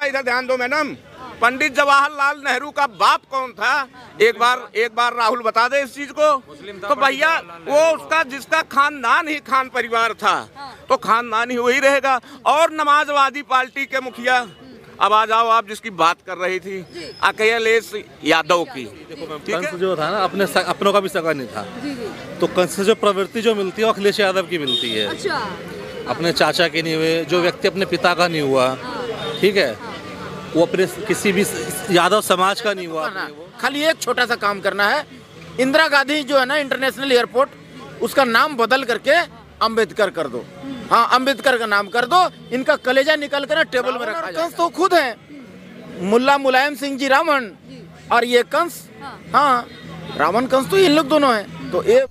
इधर ध्यान दो मैडम, पंडित जवाहरलाल नेहरू का बाप कौन था? एक बार राहुल बता दे इस चीज को। तो भैया वो उसका जिसका खानदान ही खान परिवार था, तो खानदान ही वही रहेगा। और नमाजवादी पार्टी के मुखिया, अब आ जाओ आप जिसकी बात कर रही थी, अखिलेश यादव की। कंस जो था ना अपनों का भी सगा नहीं था, तो कंस से जो प्रवृत्ति जो मिलती है वो अखिलेश यादव की मिलती है। अच्छा। अपने चाचा के नहीं हुए, जो व्यक्ति अपने पिता का नहीं हुआ, ठीक है, वो अपने किसी भी यादव समाज का नहीं हुआ। खाली एक छोटा सा काम करना है, इंदिरा गांधी जो है ना इंटरनेशनल एयरपोर्ट, उसका नाम बदल करके अम्बेडकर कर दो। हाँ, अम्बेडकर का नाम कर दो। इनका कलेजा निकल कर टेबल में रखा कंस तो खुद है, मुल्ला मुलायम सिंह जी रावण, और ये कंस, हाँ रावण कंस तो इन लोग दोनों हैं। तो ये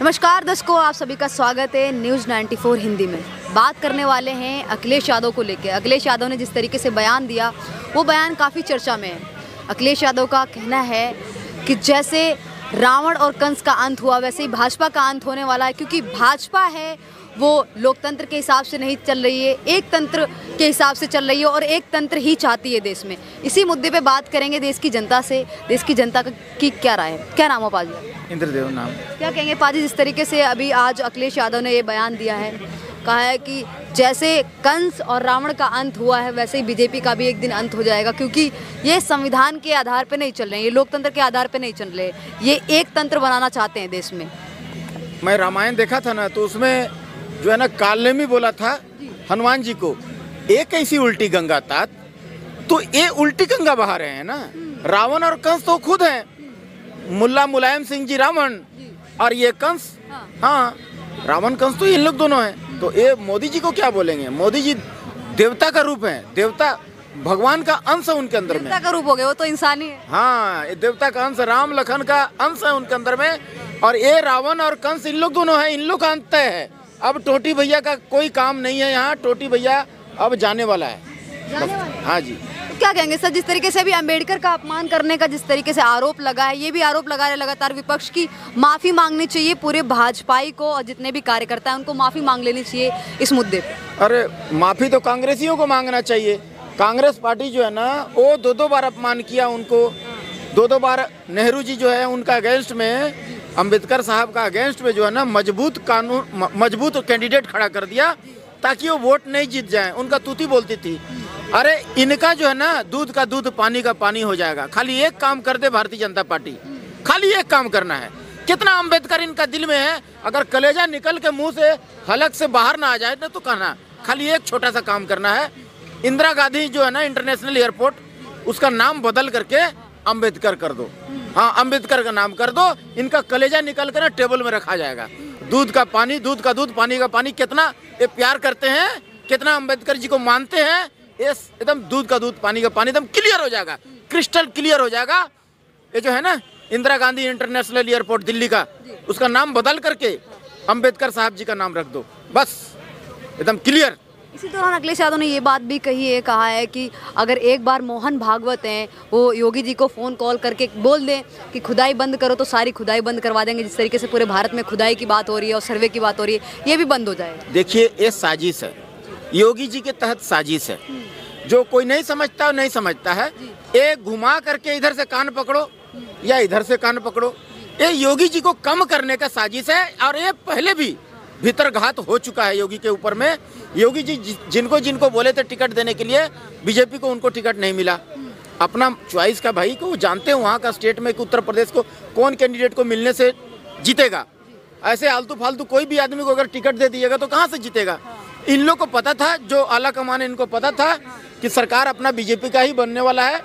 नमस्कार दर्शकों, आप सभी का स्वागत है न्यूज़ 94 हिंदी में। बात करने वाले हैं अखिलेश यादव को लेकर। अखिलेश यादव ने जिस तरीके से बयान दिया, वो बयान काफ़ी चर्चा में है। अखिलेश यादव का कहना है कि जैसे रावण और कंस का अंत हुआ, वैसे ही भाजपा का अंत होने वाला है, क्योंकि भाजपा है वो लोकतंत्र के हिसाब से नहीं चल रही है, एक तंत्र के हिसाब से चल रही है और एक तंत्र ही चाहती है देश में। इसी मुद्दे पे बात करेंगे देश की जनता से, देश की जनता की क्या राय है। क्या नाम है पाजी? इंद्रदेव नाम। क्या कहेंगे पाजी, जिस तरीके से अभी आज अखिलेश यादव ने ये बयान दिया है, कहा है कि जैसे कंस और रावण का अंत हुआ है, वैसे ही बीजेपी का भी एक दिन अंत हो जाएगा, क्योंकि ये संविधान के आधार पे नहीं चल रहे हैं, ये लोकतंत्र के आधार पे नहीं चल रहे, ये एक तंत्र बनाना चाहते हैं देश में। मैं रामायण देखा था ना, तो उसमें जो है ना काल ने भी बोला था हनुमान जी को, एक ऐसी उल्टी गंगा तात, तो ये उल्टी गंगा बहा रहे हैं ना। रावण और कंस तो खुद हैं, मुल्ला मुलायम सिंह जी रावण, और ये कंस, हाँ रावण कंस तो इन लोग दोनों हैं। तो ये मोदी जी को क्या बोलेंगे? मोदी जी देवता का रूप है, देवता भगवान का अंश है उनके अंदर में। देवता का रूप हो गए, वो तो इंसान ही है। हाँ, ये देवता का अंश, राम लखन का अंश है उनके अंदर में। और ये रावण और कंस इन लोग दोनों हैं, इन लोग का अंत है। अब टोटी भैया का कोई काम नहीं है यहाँ, टोटी भैया अब जाने वाला है। हाँ जी। तो क्या कहेंगे सर, जिस तरीके से अभी अम्बेडकर का अपमान करने का जिस तरीके से आरोप लगा है, ये भी आरोप लगा रहे लगातार विपक्ष की माफी मांगनी चाहिए पूरे भाजपाई को, और जितने भी कार्यकर्ता हैं उनको माफी मांग लेनी चाहिए इस मुद्दे पे। अरे माफी तो कांग्रेसियों को मांगना चाहिए। कांग्रेस पार्टी जो है ना, वो दो बार अपमान किया उनको, दो बार नेहरू जी जो है उनका अगेंस्ट में, अम्बेडकर साहब का अगेंस्ट में जो है ना मजबूत कैंडिडेट खड़ा कर दिया, ताकि वो वोट नहीं जीत जाए। उनका तूती बोलती थी। अरे इनका जो है ना दूध का दूध पानी का पानी हो जाएगा। खाली एक काम कर दे भारतीय जनता पार्टी, खाली एक काम करना है। कितना अम्बेडकर इनका दिल में है, अगर कलेजा निकल के मुंह से हलक से बाहर ना आ जाए ना, तो कहना खाली एक छोटा सा काम करना है, इंदिरा गांधी जो है ना इंटरनेशनल एयरपोर्ट, उसका नाम बदल करके अम्बेडकर कर दो। हाँ, अम्बेडकर का नाम कर दो। इनका कलेजा निकल कर टेबल में रखा जाएगा। दूध का दूध का दूध, पानी का पानी, कितना ये प्यार करते हैं, कितना अम्बेडकर जी को मानते हैं, ये एकदम दूध का दूध पानी का पानी एकदम क्लियर हो जाएगा, क्रिस्टल क्लियर हो जाएगा। ये जो है ना इंदिरा गांधी इंटरनेशनल एयरपोर्ट दिल्ली का, उसका नाम बदल करके अम्बेडकर साहब जी का नाम रख दो, बस एकदम क्लियर। इसी दौरान अखिलेश यादव ने ये बात भी कही है, कहा है कि अगर एक बार मोहन भागवत हैं, वो योगी जी को फ़ोन कॉल करके बोल दें कि खुदाई बंद करो, तो सारी खुदाई बंद करवा देंगे। जिस तरीके से पूरे भारत में खुदाई की बात हो रही है और सर्वे की बात हो रही है, ये भी बंद हो जाएगा। देखिए, ये साजिश है, योगी जी के तहत साजिश है। जो कोई नहीं समझता नहीं समझता है, एक घुमा करके इधर से कान पकड़ो या इधर से कान पकड़ो, ये योगी जी को कम करने का साजिश है। और ये पहले भी भीतरघात हो चुका है योगी के ऊपर में। योगी जी जिनको बोले थे टिकट देने के लिए, बीजेपी को उनको टिकट नहीं मिला। अपना चॉइस का भाई को जानते हैं, वहाँ का स्टेट में उत्तर प्रदेश को कौन कैंडिडेट को मिलने से जीतेगा। ऐसे आलतू फालतू कोई भी आदमी को अगर टिकट दे दिएगा तो कहाँ से जीतेगा। इन लोग को पता था, जो आला कमान, इनको पता था कि सरकार अपना बीजेपी का ही बनने वाला है।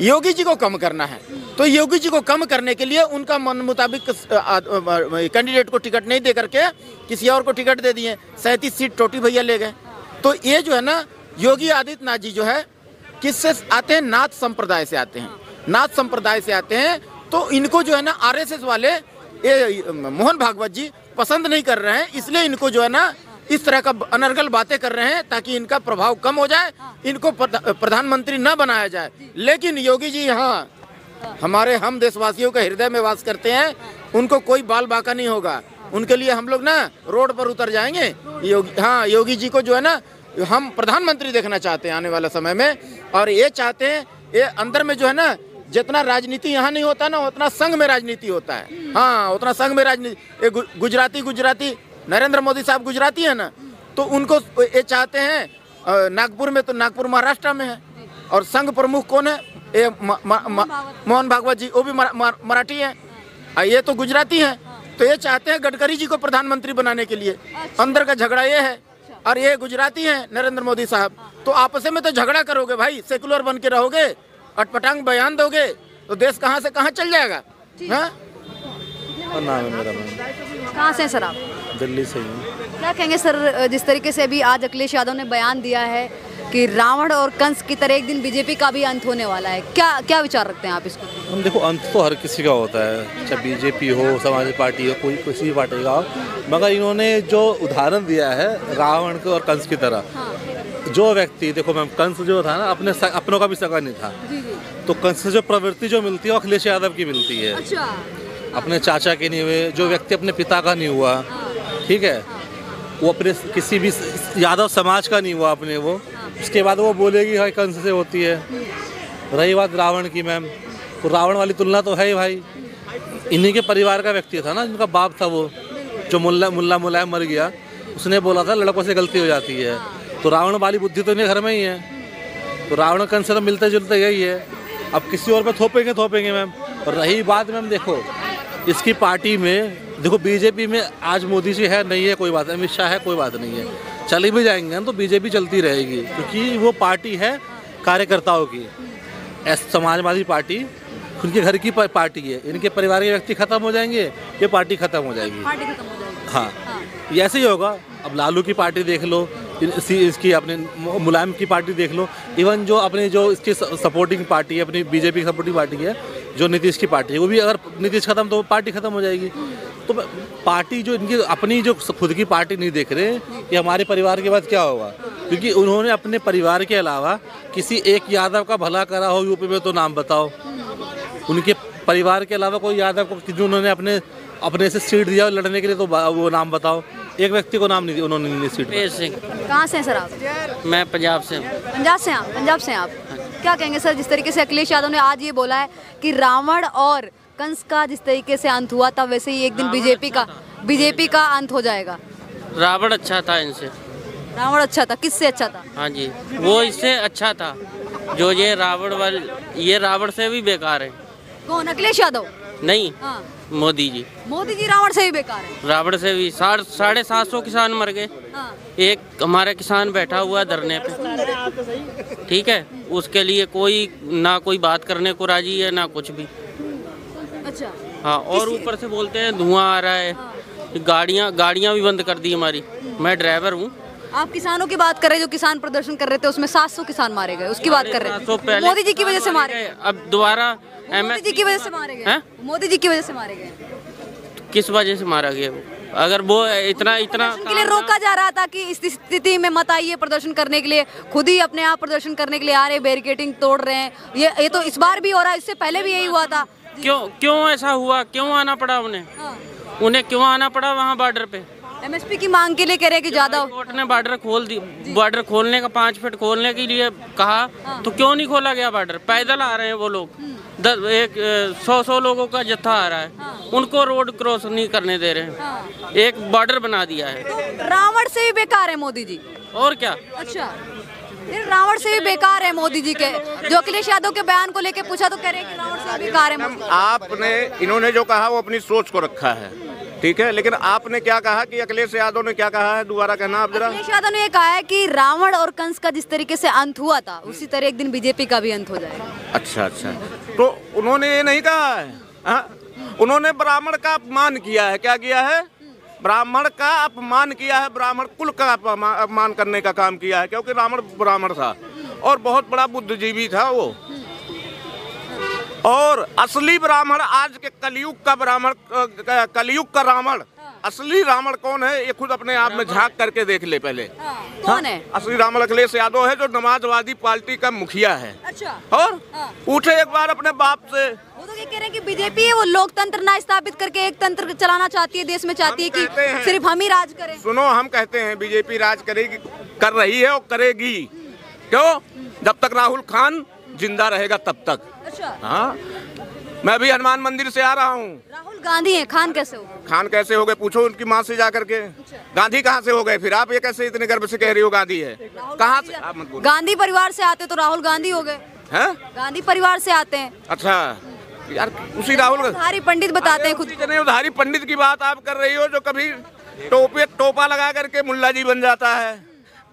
योगी जी को कम करना है, तो योगी जी को कम करने के लिए उनका मन मुताबिक कैंडिडेट को टिकट नहीं दे करके किसी और को टिकट दे दिए। 37 सीट टोटी भैया ले गए। तो ये जो है ना योगी आदित्यनाथ जी जो है किससे आते हैं? नाथ संप्रदाय से आते हैं, नाथ संप्रदाय से आते हैं। तो इनको जो है ना आरएसएस वाले ये मोहन भागवत जी पसंद नहीं कर रहे हैं, इसलिए इनको जो है ना इस तरह का अनर्गल बातें कर रहे हैं, ताकि इनका प्रभाव कम हो जाए, इनको प्रधानमंत्री न बनाया जाए। लेकिन योगी जी यहाँ हमारे हम देशवासियों के हृदय में वास करते हैं, उनको कोई बाल बाका नहीं होगा। उनके लिए हम लोग ना रोड पर उतर जाएंगे। योगी जी को जो है ना हम प्रधानमंत्री देखना चाहते हैं आने वाले समय में। और ये चाहते हैं, ये अंदर में जो है ना, जितना राजनीति यहाँ नहीं होता ना, उतना संघ में राजनीति होता है। हाँ, उतना संघ में राजनीति। ये गुजराती नरेंद्र मोदी साहब गुजराती है ना, तो उनको ये चाहते हैं नागपुर में, तो नागपुर महाराष्ट्र में है। और संघ प्रमुख कौन है? ये मोहन भागवत जी, वो भी मराठी है, ये तो गुजराती हैं। तो ये चाहते हैं गडकरी जी को प्रधानमंत्री बनाने के लिए। अंदर का झगड़ा ये है। और ये गुजराती हैं नरेंद्र मोदी साहब, तो आपस में तो झगड़ा करोगे भाई, सेकुलर बन के रहोगे, अटपटांग बयान दोगे तो देश कहाँ से कहाँ चल जाएगा। हाँ, नाम है मेरा। कहाँ से हैं सर आप? दिल्ली से ही। क्या कहेंगे सर, जिस तरीके से अभी आज अखिलेश यादव ने बयान दिया है कि रावण और कंस की तरह एक दिन बीजेपी का भी अंत होने वाला है, क्या विचार रखते हैं आप इसको? हम देखो, अंत तो हर किसी का होता है, चाहे बीजेपी हो, समाजवादी पार्टी हो, कोई किसी भी पार्टी का हो। मगर इन्होंने जो उदाहरण दिया है रावण को और कंस की तरह, जो व्यक्ति, देखो मैम, कंस जो था ना, अपनों का भी सगा नहीं था। तो कंस से जो प्रवृत्ति जो मिलती है वो अखिलेश यादव की मिलती है। अच्छा। अपने चाचा के नहीं हुए, जो व्यक्ति अपने पिता का नहीं हुआ, ठीक है, वो अपने किसी भी यादव समाज का नहीं हुआ अपने, वो उसके बाद वो बोलेगी भाई कंस से होती है। रही बात रावण की मैम, तो रावण वाली तुलना तो है ही भाई, इन्हीं के परिवार का व्यक्ति था ना, जिनका बाप था वो, जो मुल्ला मुलायम मर गया, उसने बोला था लड़कों से गलती हो जाती है। तो रावण वाली बुद्धि तो इन्हें घर में ही है। तो रावण कंस से तो मिलते जुलते यही है। अब किसी और पे थोपेंगे मैम। और रही बात मैम, देखो इसकी पार्टी में, देखो बीजेपी में आज मोदी जी है नहीं है कोई बात, अमित शाह है कोई बात नहीं है, चली भी जाएंगे ना तो बीजेपी चलती रहेगी, क्योंकि वो पार्टी है कार्यकर्ताओं की। समाजवादी पार्टी उनके घर की पार्टी है, इनके परिवार के व्यक्ति खत्म हो जाएंगे, ये पार्टी खत्म हो जाएगी। हाँ, ये ऐसे ही होगा। अब लालू की पार्टी देख लो, इसकी अपने मुलायम की पार्टी देख लो, इवन जो अपने जो इसकी सपोर्टिंग पार्टी है, अपनी बीजेपी की सपोर्टिंग पार्टी है, जो नीतीश की पार्टी है, वो भी अगर नीतीश खत्म तो पार्टी खत्म हो जाएगी। तो पार्टी जो इनकी अपनी जो खुद की पार्टी नहीं देख रहे कि हमारे परिवार के बाद क्या होगा, क्योंकि उन्होंने अपने परिवार के अलावा किसी एक यादव का भला करा हो यूपी में तो नाम बताओ। उनके परिवार के अलावा कोई यादव को जो उन्होंने अपने से सीट दिया लड़ने के लिए, तो वो नाम बताओ। एक व्यक्ति को नाम नहीं दिया उन्होंने सीट। कहाँ से हैं सर आप? मैं पंजाब से हूँ। पंजाब से आप क्या कहेंगे सर, जिस तरीके से अखिलेश यादव ने आज ये बोला है कि रावण और कंस का जिस तरीके से अंत हुआ था, वैसे ही एक दिन बीजेपी का अंत हो जाएगा। रावण अच्छा था इनसे। रावण अच्छा था? किससे अच्छा था? हाँ जी, वो इससे अच्छा था। जो ये रावण से भी बेकार है। कौन? अखिलेश यादव? नहीं, हाँ। मोदी जी रावण से भी बेकार है। रावण से भी 750 किसान मर गए। हाँ। एक हमारा किसान बैठा हुआ धरने पे, ठीक है, उसके लिए कोई बात करने को राजी है ना कुछ भी। अच्छा। हाँ, और ऊपर से बोलते हैं धुआं आ रहा है। गाड़ियाँ भी बंद कर दी हमारी। मैं ड्राइवर हूँ। आप किसानों की बात कर रहे हैं, जो किसान प्रदर्शन कर रहे थे उसमें 700 किसान मारे गए, उसकी बात कर रहे हैं। मोदी जी की वजह से मारे गए। अब दोबारा मोदी जी की वजह से मारे गए। मोदी जी की वजह से मारे गए। किस वजह से मारा गया वो? अगर वो इतना के लिए रोका जा रहा था कि इस स्थिति में मत आइए प्रदर्शन करने के लिए, खुद ही अपने आप प्रदर्शन करने के लिए आ रहे, बैरिकेडिंग तोड़ रहे हैं। ये तो इस बार भी हो रहा है, इससे पहले भी यही हुआ था। क्यों ऐसा हुआ? क्यों आना पड़ा उन्हें क्यों आना पड़ा वहाँ बॉर्डर पे? एमएसपी की मांग के लिए कह रहे कि ज्यादा कोर्ट ने बॉर्डर खोल दी। बॉर्डर खोलने का 5 फीट खोलने के लिए कहा, तो क्यों नहीं खोला गया बॉर्डर? पैदल आ रहे हैं वो लोग, 100 लोगों का जत्था आ रहा है, उनको रोड क्रॉस नहीं करने दे रहे हैं। एक बॉर्डर बना दिया है। तो रावण से भी बेकार है मोदी जी। और क्या? अच्छा, रावण से भी बेकार है मोदी जी के। जो अखिलेश यादव के बयान को लेके पूछा तो कह रहे हैं कि रावण से बेकार है। इन्होंने जो कहा वो अपनी सोच को रखा है, ठीक है, लेकिन आपने क्या कहा कि अखिलेश यादव ने क्या कहा है? दोबारा कहना आप जरा। अखिलेश यादव ने ये कहा है कि रावण और कंस का जिस तरीके से अंत हुआ था, उसी तरह एक दिन बीजेपी का भी अंत हो जाएगा। अच्छा, तो उन्होंने ये नहीं कहा है। उन्होंने ब्राह्मण का अपमान किया है। क्या किया है? ब्राह्मण का अपमान किया है, ब्राह्मण कुल का अपमान करने का काम किया है, क्योंकि रावण ब्राह्मण था और बहुत बड़ा बुद्धिजीवी था वो। और असली ब्राह्मण, आज के कलयुग का रावण, असली रावण कौन है ये खुद अपने आप में झांक करके देख ले पहले। कौन है असली रावण? अखिलेश यादव है, जो समाजवादी पार्टी का मुखिया है। अच्छा। और पूछे एक बार अपने बाप से। वो तो ये कह रहे हैं कि बीजेपी है वो लोकतंत्र ना स्थापित करके एक तंत्र चलाना चाहती है, देश में चाहती है कि सिर्फ हम ही राज करें। सुनो, हम कहते हैं बीजेपी राज करेगी, कर रही है और करेगी। क्यों? जब तक राहुल खान जिंदा रहेगा तब तक। अच्छा, हाँ, मैं भी हनुमान मंदिर से आ रहा हूँ। राहुल गांधी हैं, खान कैसे हो? खान कैसे हो गए? पूछो उनकी माँ से जा करके। गांधी कहाँ से हो गए? फिर आप ये कैसे इतने गर्व से कह रही हो गांधी है? कहाँ से? आप मत बोलो। गांधी परिवार से आते तो राहुल गांधी हो गए। हैं? गांधी परिवार से आते हैं। अच्छा यार, उसी राहुल उधारी पंडित बताते हैं खुद। जने उधारी पंडित की बात आप कर रही हो, जो कभी टोपा लगा करके मुल्ला जी बन जाता है,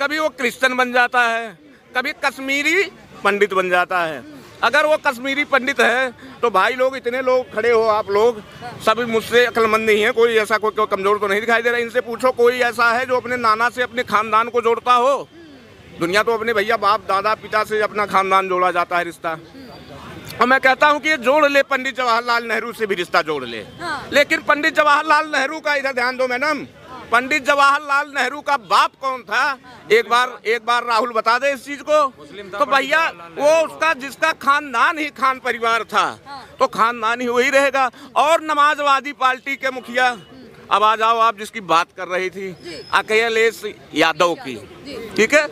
कभी वो क्रिश्चियन बन जाता है, कभी कश्मीरी पंडित बन जाता है। अगर वो कश्मीरी पंडित है तो भाई लोग, इतने लोग खड़े हो आप लोग, सभी मुझसे अक्लमंद नहीं है, कोई ऐसा कोई कमजोर तो नहीं दिखाई दे रहा। इनसे पूछो कोई ऐसा है जो अपने नाना से अपने खानदान को जोड़ता हो? दुनिया तो अपने भैया बाप दादा पिता से अपना खानदान जोड़ा जाता है, रिश्ता। और मैं कहता हूँ कि ये जोड़ ले, पंडित जवाहरलाल नेहरू से भी रिश्ता जोड़ ले। लेकिन पंडित जवाहरलाल नेहरू का इधर ध्यान दो मैडम, पंडित जवाहरलाल नेहरू का बाप कौन था? एक बार राहुल बता दे इस चीज को। तो भैया वो उसका जिसका खानदान ही खान परिवार था, तो खानदान ही वही रहेगा। और नमाजवादी पार्टी के मुखिया, अब आ जाओ आप जिसकी बात कर रही थी, अखिलेश यादव की, ठीक है।